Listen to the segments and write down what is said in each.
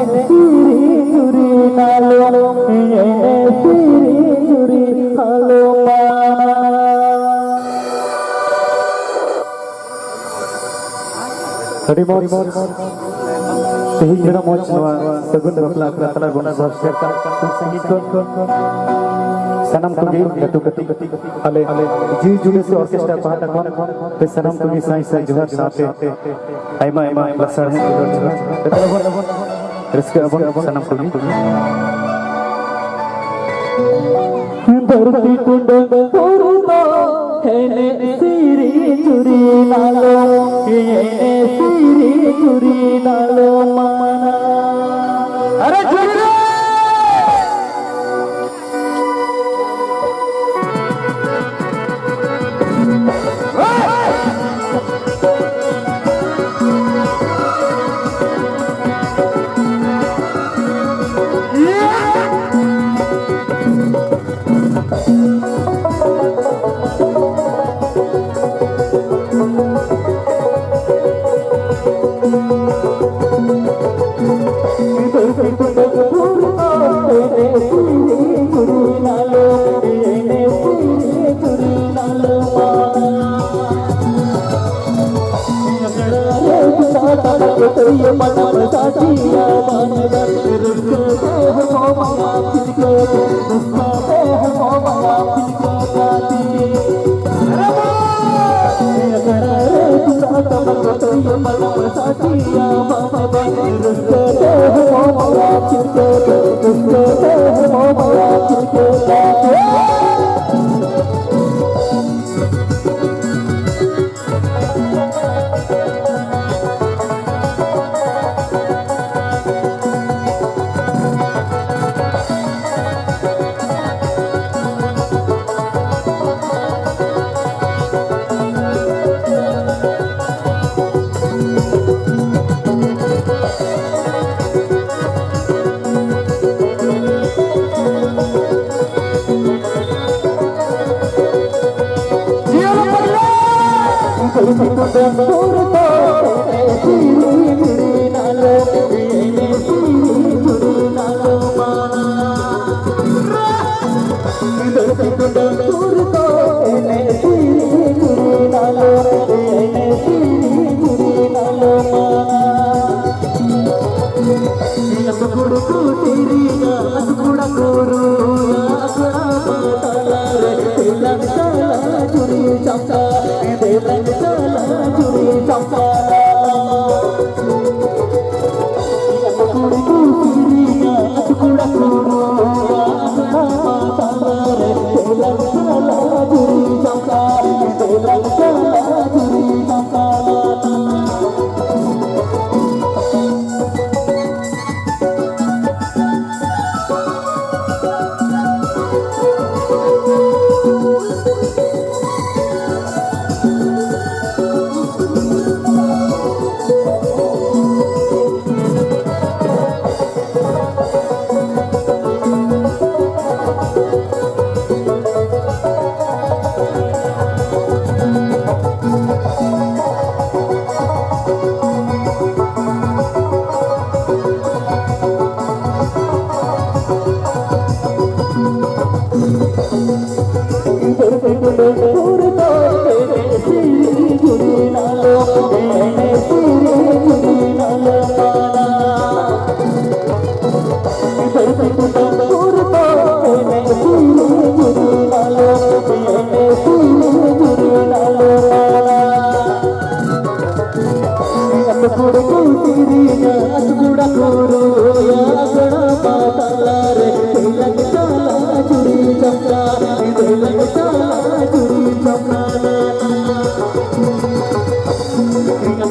siri curi nalo siri curi halo tadi mau sehingga mau semua segun berpelak telah guna sosialkan sehingga sanam tugi yaitu ketik ale ji juli se orkestra pahata kon te sanam tugi sai sai johar saate aima aima laksana telah risk अब सनम तुगी धरती कुंड पुरनो हेने सिरी चुरी नालो हेने सिरी चुरी नालो माना अरे चुरी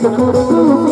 Aku